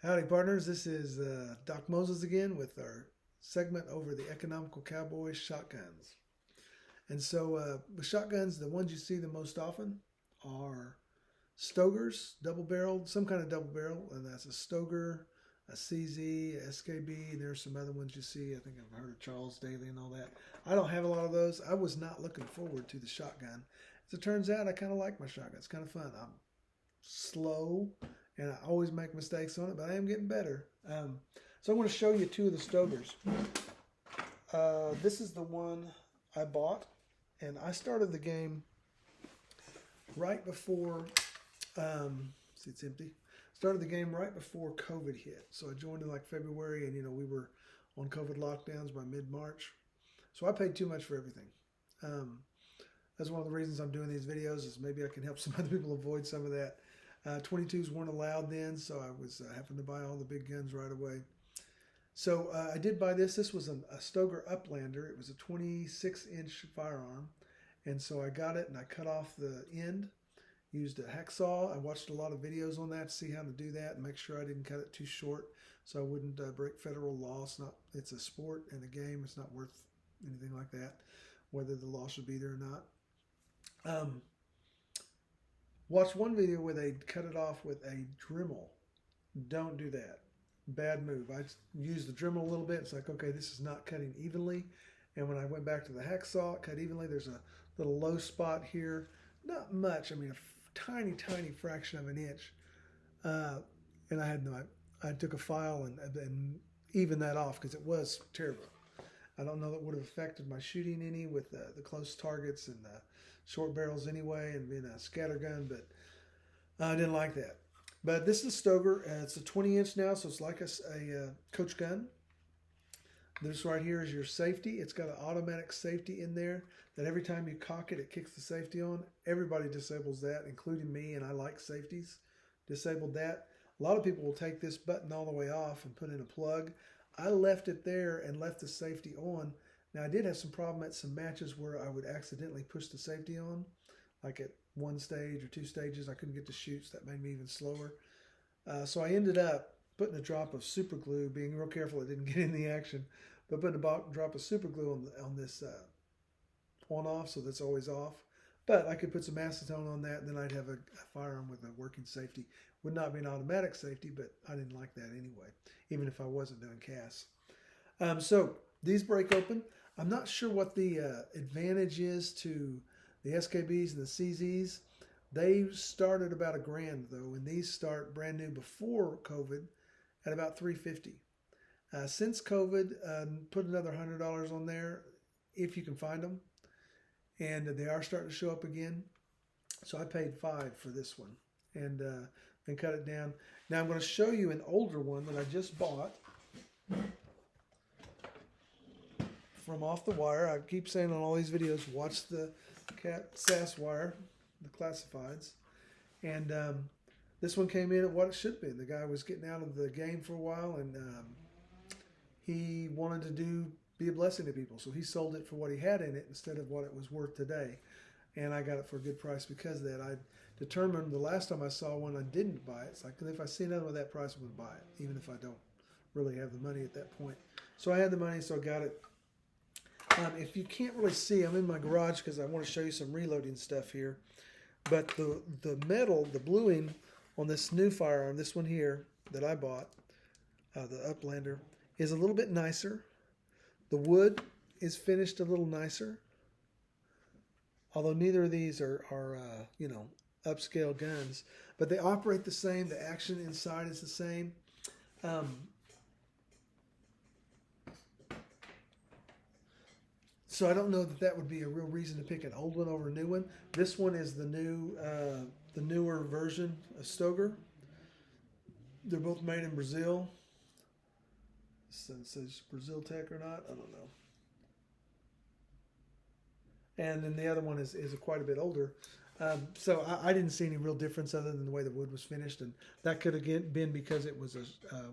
Howdy, partners. This is Doc Moses again with our segment over the Economical Cowboy shotguns. And so, with shotguns, the ones you see the most often are Stogers, double barreled, some kind of double barrel, and that's a Stoger, a CZ, a SKB. There's some other ones you see. I think I've heard of Charles Daly and all that. I don't have a lot of those. I was not looking forward to the shotgun. As it turns out, I kind of like my shotgun. It's kind of fun. I'm slow and I always make mistakes on it, but I am getting better. So I'm going to show you two of the Stogers. This is the one I bought, and I started the game right before, see it's empty, started the game right before COVID hit. So I joined in like February, and we were on COVID lockdowns by mid-March. So I paid too much for everything. That's one of the reasons I'm doing these videos, is maybe I can help some other people avoid some of that. 22s weren't allowed then, so I was having to buy all the big guns right away. So I did buy this. This was a Stoger Uplander. It was a 26-inch firearm, and so I got it and I cut off the end, used a hacksaw. I watched a lot of videos on that to see how to do that and make sure I didn't cut it too short so I wouldn't break federal law. It's a sport and a game. It's not worth anything like that, whether the law should be there or not. Watched one video where they cut it off with a Dremel. Don't do that. Bad move. I used the Dremel a little bit. It's like, okay, this is not cutting evenly. And when I went back to the hacksaw, it cut evenly. There's a little low spot here. Not much. I mean, a tiny, tiny fraction of an inch. And I took a file and evened that off because it was terrible. I don't know that would have affected my shooting any with the close targets and the short barrels anyway, and being a scattergun, but I didn't like that. But this is a Stoger. It's a 20-inch now, so it's like a coach gun. This right here is your safety. It's got an automatic safety in there that every time you cock it, it kicks the safety on. Everybody disables that, including me, and I like safeties. Disabled that. A lot of people will take this button all the way off and put in a plug. I left it there and left the safety on. Now, I did have some problem at some matches where I would accidentally push the safety on, like at one stage or two stages. I couldn't get the shoots. That made me even slower. So I ended up putting a drop of super glue, being real careful it didn't get in the action, but putting a drop of super glue on this on-off, so that's always off. But I could put some acetone on that, and then I'd have a firearm with a working safety. Would not be an automatic safety, but I didn't like that anyway, even if I wasn't doing CAS. So these break open. I'm not sure what the advantage is to the SKBs and the CZs. They started about $1,000 though, and these start brand new before COVID at about $350. Since COVID, put another $100 on there if you can find them, and they are starting to show up again. So I paid $5 for this one, and cut it down. Now I'm going to show you an older one that I just bought from off the wire. I keep saying on all these videos, watch the CAS wire, the classifieds. And this one came in at what it should be. The guy was getting out of the game for a while, and he wanted to be a blessing to people. So he sold it for what he had in it instead of what it was worth today. And I got it for a good price because of that. I determined the last time I saw one, I didn't buy it. It's like, if I see another one at that price, I would buy it, even if I don't really have the money at that point. So I had the money, so I got it. If you can't really see, I'm in my garage because I want to show you some reloading stuff here. But the metal, the bluing on this new firearm, this one here that I bought, the Uplander, is a little bit nicer. The wood is finished a little nicer. Although neither of these are upscale guns. But they operate the same. The action inside is the same. So I don't know that would be a real reason to pick an old one over a new one. This one is the newer version of Stoger. They're both made in Brazil. It says Brazil Tech or not, I don't know. And then the other one is quite a bit older. So I didn't see any real difference other than the way the wood was finished, and that could have been because it was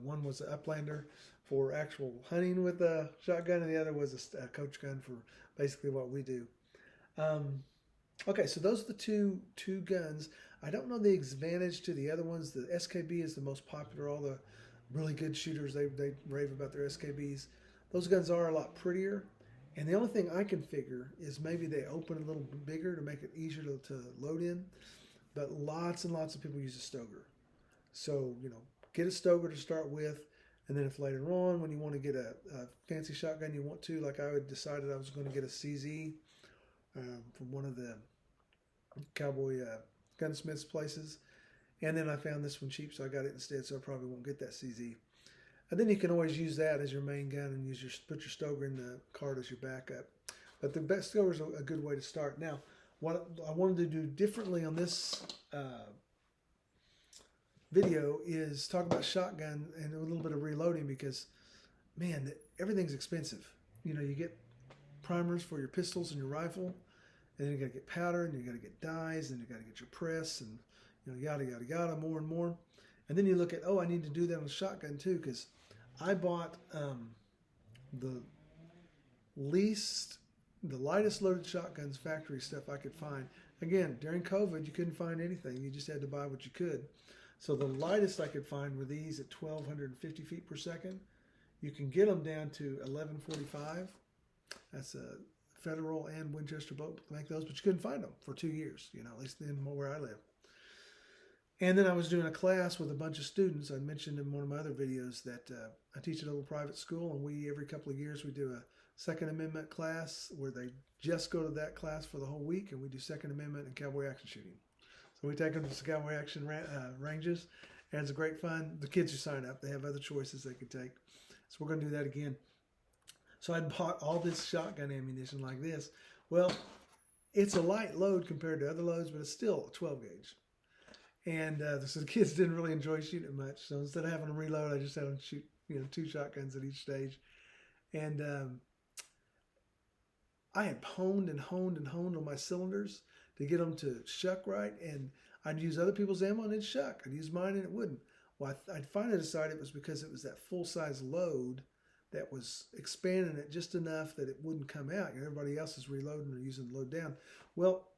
one was an Uplander for actual hunting with a shotgun, and the other was a coach gun for basically what we do. Okay, so those are the two guns. I don't know the advantage to the other ones. The SKB is the most popular. All the really good shooters, they rave about their SKBs. Those guns are a lot prettier. And the only thing I can figure is maybe they open a little bigger to make it easier to load in. But lots and lots of people use a Stoger. So, get a Stoger to start with. And then if later on, when you want to get a fancy shotgun you want to, like I had decided I was going to get a CZ from one of the Cowboy gunsmiths places. And then I found this one cheap, so I got it instead, so I probably won't get that CZ. And then you can always use that as your main gun and put your Stoger in the cart as your backup. But the best Stoger is a good way to start. Now, what I wanted to do differently on this video is talk about shotgun and a little bit of reloading because, man, everything's expensive. You get primers for your pistols and your rifle, and then you got to get powder, and you got to get dyes, and you got to get your press, and yada yada yada, more and more. And then you look at, I need to do that on a shotgun too, because I bought the lightest loaded shotguns, factory stuff I could find. Again, during COVID, you couldn't find anything. You just had to buy what you could. So the lightest I could find were these at 1,250 feet per second. You can get them down to 1145. That's a Federal and Winchester both make those, but you couldn't find them for 2 years, at least in where I live. And then I was doing a class with a bunch of students. I mentioned in one of my other videos that I teach at a little private school, and every couple of years we do a Second Amendment class where they just go to that class for the whole week, and we do Second Amendment and cowboy action shooting. So we take them to cowboy action ranges, and it's great fun. The kids who sign up, they have other choices they could take. So we're going to do that again. So I bought all this shotgun ammunition like this. Well, it's a light load compared to other loads, but it's still a 12 gauge. And so the kids didn't really enjoy shooting it much. So instead of having them reload, I just had them shoot 2 shotguns at each stage. And I had honed on my cylinders to get them to shuck right. And I'd use other people's ammo and it'd shuck. I'd use mine and it wouldn't. Well, I'd finally decided it was because it was that full-size load that was expanding it just enough that it wouldn't come out. Everybody else is reloading or using the load down. Well,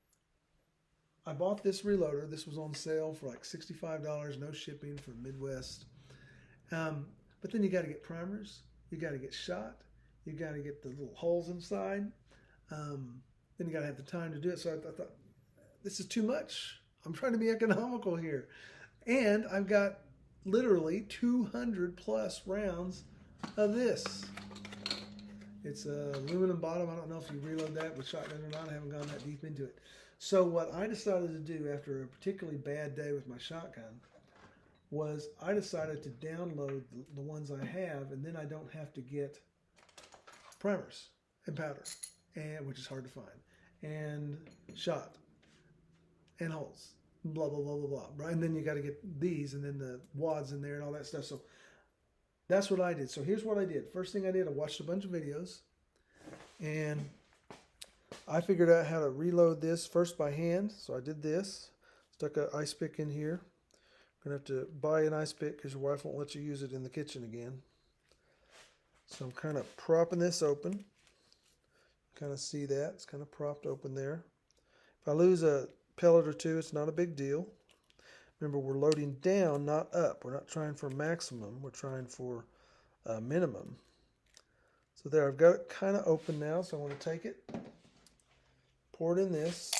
I bought this reloader. This was on sale for like $65, no shipping from Midwest. But then you got to get primers. You got to get shot. You got to get the little holes inside. Then you got to have the time to do it. So I thought, this is too much. I'm trying to be economical here. And I've got literally 200 plus rounds of this. It's a aluminum bottom. I don't know if you reload that with shotgun or not. I haven't gone that deep into it. So what I decided to do after a particularly bad day with my shotgun was I decided to download the ones I have, and then I don't have to get primers and powder, which is hard to find, and shot and holes, blah, blah, blah, blah, blah. Right? And then you got to get these and then the wads in there and all that stuff. So that's what I did. So here's what I did. First thing I did, I watched a bunch of videos, and I figured out how to reload this first by hand. So I did this, stuck an ice pick in here. I'm going to have to buy an ice pick because your wife won't let you use it in the kitchen again. So I'm kind of propping this open. Kind of see that. It's kind of propped open there. If I lose a pellet or two, it's not a big deal. Remember, we're loading down, not up. We're not trying for maximum. We're trying for minimum. So there, I've got it kind of open now. So I want to take it, pour it in this.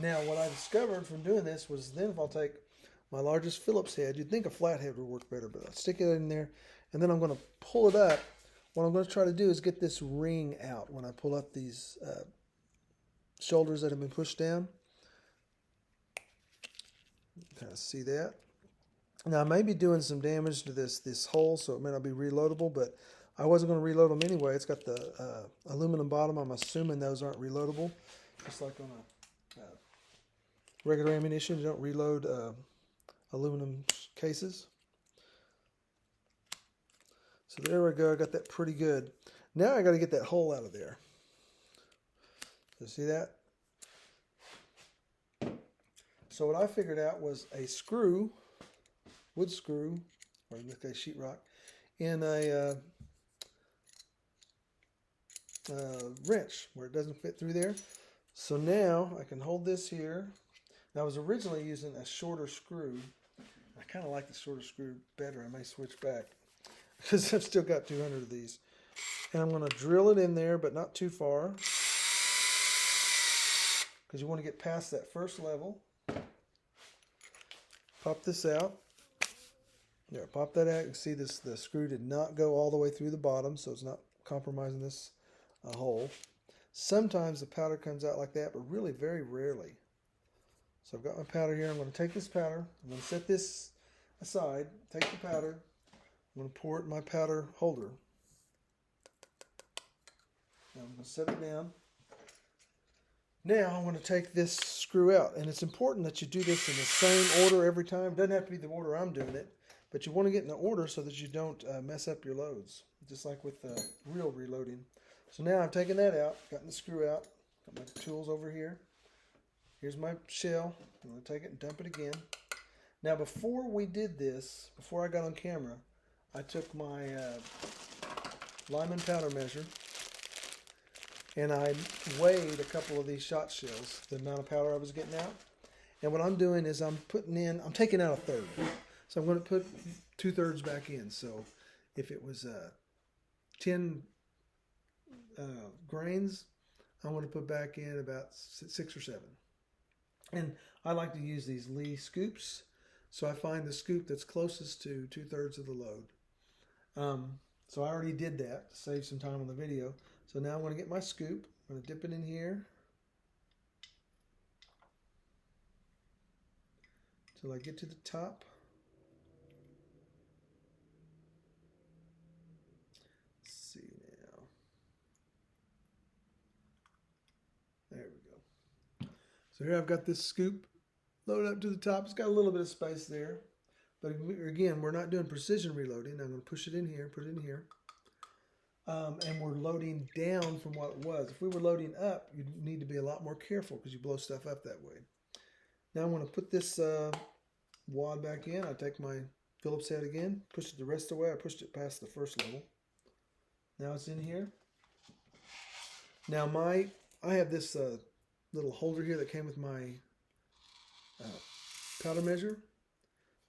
Now, what I discovered from doing this was then if I'll take my largest Phillips head, you'd think a flathead would work better, but I'll stick it in there, and then I'm going to pull it up. What I'm going to try to do is get this ring out when I pull up these shoulders that have been pushed down. Kind of see that. Now, I may be doing some damage to this hole, so it may not be reloadable, but I wasn't going to reload them anyway. It's got the aluminum bottom. I'm assuming those aren't reloadable, just like on a regular ammunition. You don't reload aluminum cases. So there we go. I got that pretty good. Now I got to get that hole out of there. So see that? So what I figured out was a screw, wood screw, or in this case sheetrock, in a wrench where it doesn't fit through there. So now I can hold this here. Now I was originally using a shorter screw. I kind of like the shorter screw better. I may switch back because I've still got 200 of these. And I'm going to drill it in there, but not too far, because you want to get past that first level. Pop this out. There, pop that out. You can see this, the screw did not go all the way through the bottom, so it's not compromising this hole. Sometimes the powder comes out like that, but really very rarely. So I've got my powder here. I'm going to take this powder. I'm going to set this aside. Take the powder. I'm going to pour it in my powder holder. Now I'm going to set it down. Now I'm going to take this screw out. And it's important that you do this in the same order every time. It doesn't have to be the order I'm doing it. But you want to get in the order so that you don't mess up your loads. Just like with real reloading. So now I've taken that out. Gotten the screw out. Got my tools over here. Here's my shell. I'm going to take it and dump it again. Now before we did this, before I got on camera, I took my Lyman powder measure and I weighed a couple of these shot shells, the amount of powder I was getting out. And what I'm doing is I'm taking out a third. So I'm going to put 2/3 back in. So if it was 10 grains, I'm going to put back in about 6 or 7. And I like to use these Lee scoops. So I find the scoop that's closest to 2/3 of the load. So I already did that to save some time on the video. So now I'm going to get my scoop. I'm going to dip it in here till I get to the top. Let's see now. There we go. So here I've got this scoop loaded up to the top. It's got a little bit of space there. But again, we're not doing precision reloading. I'm going to push it in here, put it in here. And we're loading down from what it was. If we were loading up, you need to be a lot more careful because you blow stuff up that way. Now I'm going to put this wad back in. I take my Phillips head again, push it the rest of the way. I pushed it past the first level. Now it's in here. Now I have this little holder here that came with my powder measure.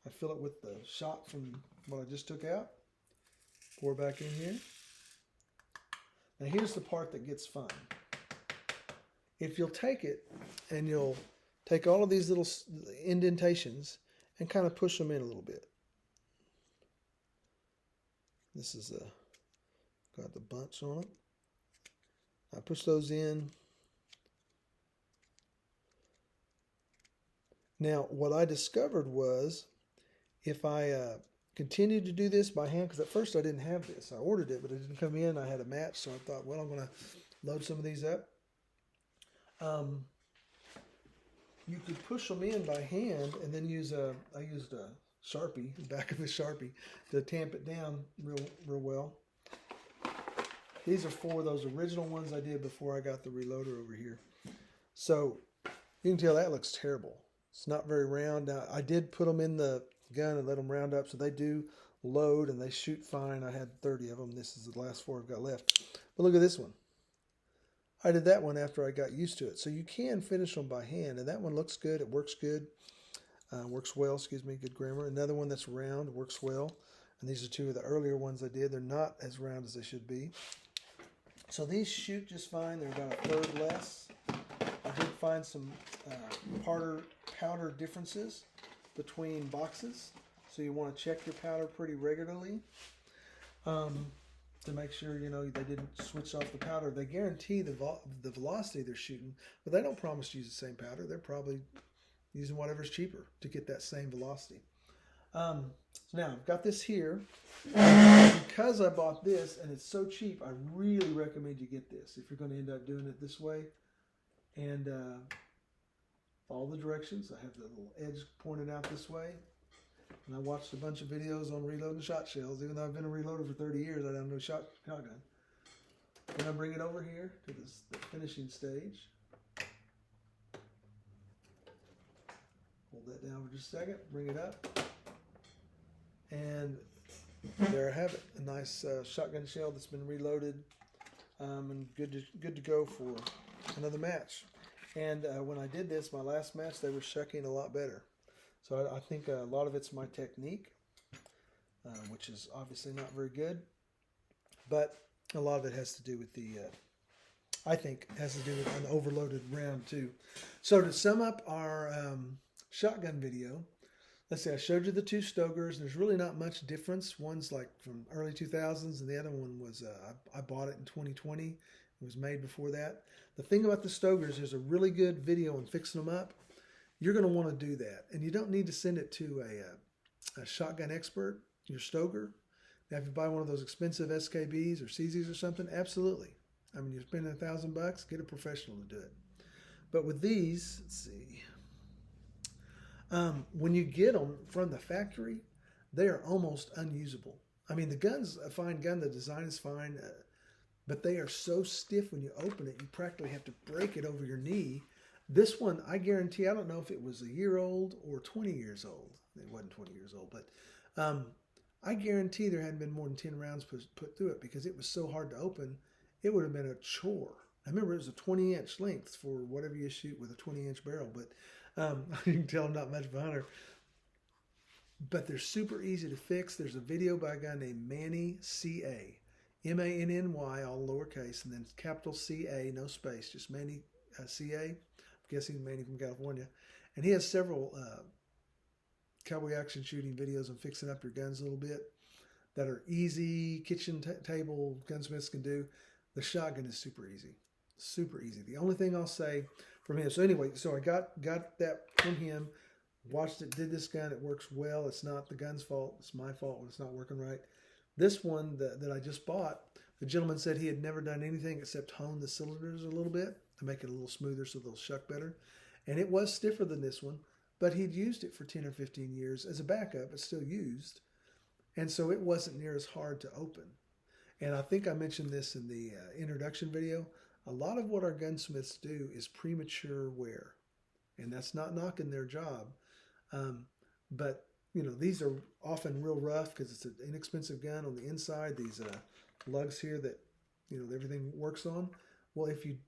I fill it with the shot from what I just took out. Pour back in here. Now here's the part that gets fun. If you'll take it and you'll take all of these little indentations and kind of push them in a little bit. This is got the bunch on it. I push those in. Now what I discovered was if I continued to do this by hand, because at first I didn't have this. I ordered it, but it didn't come in. I had a match, so I thought, well, I'm going to load some of these up. You could push them in by hand and then I used a Sharpie, the back of a Sharpie, to tamp it down real well. These are 4 of those original ones I did before I got the reloader over here. So you can tell that looks terrible. It's not very round. Now, I did put them in the gun and let them round up, so they do load and they shoot fine. I had 30 of them. This is the last 4 I've got left. But look at this one. I did that one after I got used to it. So you can finish them by hand, and that one looks good. It works good. Works well, excuse me, good grammar. Another one that's round works well. And these are 2 of the earlier ones I did. They're not as round as they should be. So these shoot just fine. They're about a third less. I did find some powder differences between boxes. So you want to check your powder pretty regularly to make sure, they didn't switch off the powder. They guarantee the velocity they're shooting, but they don't promise to use the same powder. They're probably using whatever's cheaper to get that same velocity. So now I've got this here. Because I bought this and it's so cheap, I really recommend you get this if you're going to end up doing it this way. And follow the directions. I have the little edge pointed out this way. And I watched a bunch of videos on reloading shot shells. Even though I've been a reloader for 30 years, I don't know shotgun. Then I bring it over here to the finishing stage. Hold that down for just a second. Bring it up. And there I have it. A nice shotgun shell that's been reloaded. and good to go for another match. And when I did this, my last match, they were shucking a lot better. So I think a lot of it's my technique, which is obviously not very good. But a lot of it has to do with I think has to do with an overloaded round too. So to sum up our shotgun video, let's see, I showed you the two Stogers. There's really not much difference. One's like from early 2000s, and the other one was, I bought it in 2020. It was made before that. The thing about the Stogers, there's a really good video on fixing them up. You're going to want to do that. And you don't need to send it to a shotgun expert, your Stoger. Now, if you buy one of those expensive SKBs or CZs or something, absolutely. I mean, you're spending $1,000, get a professional to do it. But with these, let's see. When you get them from the factory, they are almost unusable. I mean, the gun's a fine gun. The design is fine. But they are so stiff when you open it, you practically have to break it over your knee. This one, I guarantee, I don't know if it was a year old or 20 years old. It wasn't 20 years old, but I guarantee there hadn't been more than 10 rounds put through it because it was so hard to open. It would have been a chore. I remember it was a 20-inch length for whatever you shoot with a 20-inch barrel, but you can tell I'm not much of a hunter. But they're super easy to fix. There's a video by a guy named Manny, C-A. M-A-N-N-Y, all lowercase, and then capital C-A, no space, just Manny, C-A. I'm guessing Manny from California. And he has several cowboy action shooting videos on fixing up your guns a little bit that are easy, kitchen table gunsmiths can do. The shotgun is super easy. Super easy. The only thing I'll say from him. So anyway, so I got that from him, watched it, did this gun. It works well. It's not the gun's fault. It's my fault when it's not working right. This one that I just bought, the gentleman said he had never done anything except hone the cylinders a little bit to make it a little smoother so they'll shuck better. And it was stiffer than this one, but he'd used it for 10 or 15 years as a backup. It's still used. And so it wasn't near as hard to open. And I think I mentioned this in the introduction video. A lot of what our gunsmiths do is premature wear. And that's not knocking their job. But, you know, these are often real rough because it's an inexpensive gun on the inside. These lugs here that, you know, everything works on. Well, if you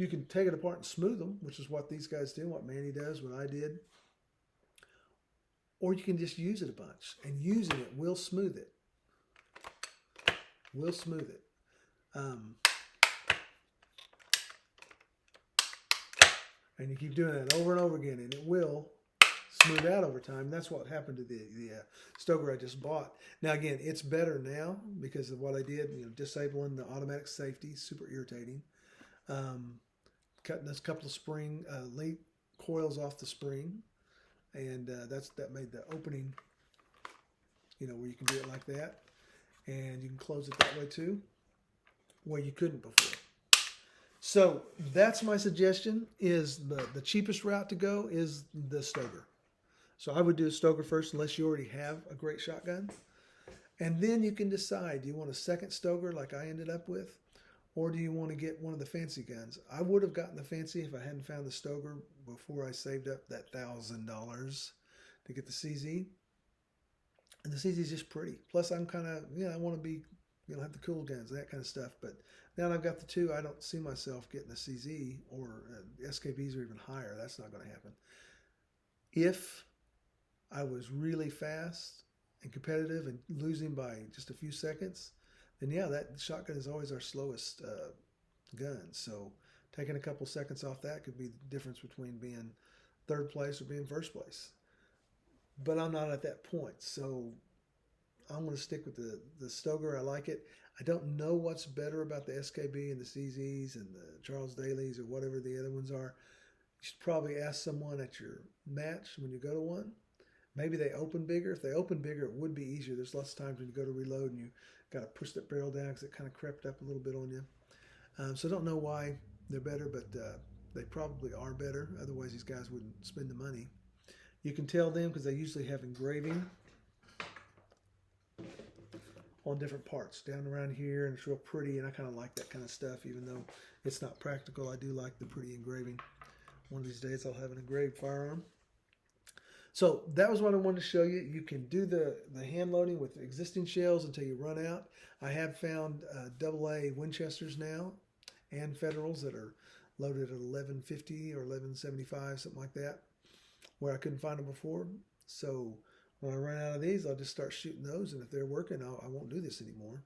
can take it apart and smooth them, which is what these guys do, what Manny does, what I did. Or you can just use it a bunch. And using it will smooth it. Will smooth it. And you keep doing that over and over again, and it will smooth out over time. That's what happened to the Stoker I just bought. Now, again, it's better now because of what I did, you know, disabling the automatic safety, super irritating. Cutting this couple of spring link coils off the spring, and that made the opening, you know, where you can do it like that. And you can close it that way too, where you couldn't before. So that's my suggestion, is the cheapest route to go is the Stoker. So I would do a Stoker first unless you already have a great shotgun. And then you can decide, do you want a second Stoker like I ended up with? Or do you want to get one of the fancy guns? I would have gotten the fancy if I hadn't found the Stoker before I saved up that $1,000 to get the CZ. And the CZ is just pretty. Plus, I'm kind of, you know, I want to be, you know, have the cool guns, that kind of stuff. But now that I've got the two, I don't see myself getting a CZ or SKBs or even higher. That's not going to happen. If I was really fast and competitive and losing by just a few seconds, then yeah, that shotgun is always our slowest gun. So taking a couple seconds off that could be the difference between being third place or being first place. But I'm not at that point, so I'm going to stick with the Stoker. I like it. I don't know what's better about the SKB and the CZs and the Charles Dailies or whatever the other ones are. You should probably ask someone at your match when you go to one. Maybe they open bigger. If they open bigger, it would be easier. There's lots of times when you go to reload and you got to push that barrel down because it kind of crept up a little bit on you. So I don't know why they're better, but they probably are better. Otherwise, these guys wouldn't spend the money. You can tell them because they usually have engraving on different parts down around here, and it's real pretty, and I kind of like that kind of stuff, even though it's not practical. I do like the pretty engraving. One of these days I'll have an engraved firearm. So that was what I wanted to show you. You can do the hand loading with existing shells until you run out. I have found AA Winchesters now and Federals that are loaded at 1150 or 1175, something like that, where I couldn't find them before. So when I run out of these, I'll just start shooting those, and if they're working, I won't do this anymore.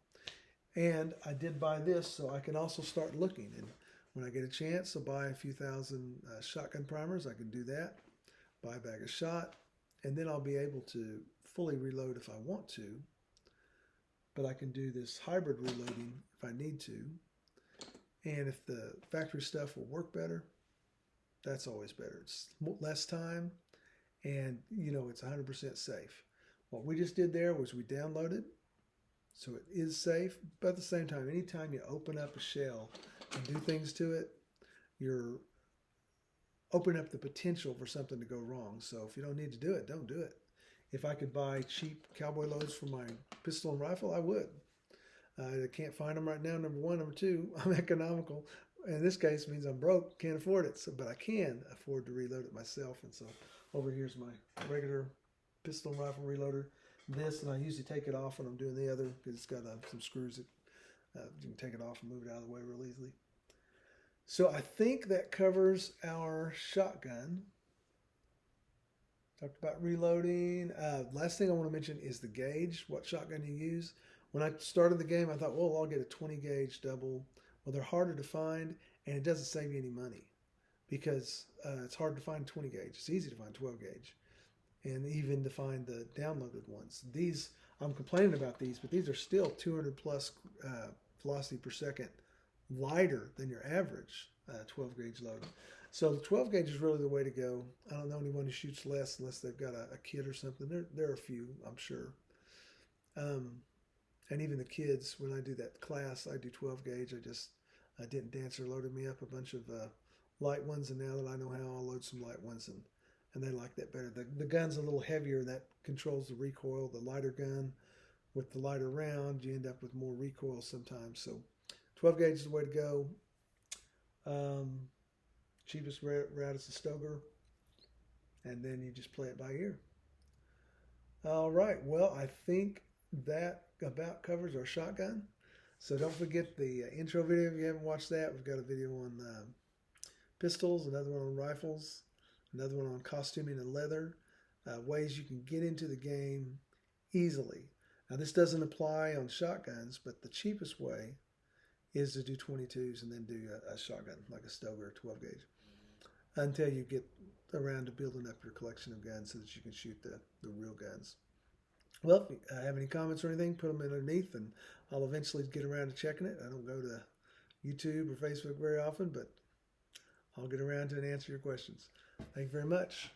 And I did buy this so I can also start looking. And when I get a chance, I'll buy a few thousand shotgun primers. I can do that, buy a bag of shot, and then I'll be able to fully reload if I want to. But I can do this hybrid reloading if I need to. And if the factory stuff will work better, that's always better. It's less time, and it's 100% safe. What we just did there was we downloaded, so it is safe, but at the same time, anytime you open up a shell and do things to it, you're opening up the potential for something to go wrong. So if you don't need to do it, don't do it. If I could buy cheap Cowboy loads for my pistol and rifle, I would. I can't find them right now, number one. Number two, I'm economical. In this case, it means I'm broke, can't afford it. So, but I can afford to reload it myself. And so over here's my regular pistol and rifle reloader. This, and I usually take it off when I'm doing the other because it's got some screws that you can take it off and move it out of the way real easily. So I think that covers our shotgun. Talked about reloading. Last thing I want to mention is the gauge, what shotgun you use. When I started the game, I thought, well, I'll get a 20 gauge double. Well, they're harder to find, and it doesn't save you any money because it's hard to find 20 gauge. It's easy to find 12 gauge. And even to find the downloaded ones. These, I'm complaining about these, but these are still 200 plus velocity per second lighter than your average 12 gauge load. So the 12 gauge is really the way to go. I don't know anyone who shoots less unless they've got a kid or something. There are a few, I'm sure. And even the kids, when I do that class, I do 12 gauge. I didn't dance or loaded me up a bunch of light ones, and now that I know how, I'll load some light ones, and they like that better. The gun's a little heavier, and that controls the recoil. The lighter gun with the lighter round, you end up with more recoil sometimes. So 12 gauge is the way to go. Cheapest route is the Stoger, and then you just play it by ear. All right, well, I think that about covers our shotgun. So don't forget the intro video if you haven't watched that. We've got a video on pistols, another one on rifles, another one on costuming and leather, ways you can get into the game easily. Now this doesn't apply on shotguns, but the cheapest way is to do 22s and then do a shotgun like a Stoger 12 gauge until you get around to building up your collection of guns so that you can shoot the real guns. Well, if you have any comments or anything, put them underneath, and I'll eventually get around to checking it. I don't go to YouTube or Facebook very often, but I'll get around to and answer your questions. Thank you very much.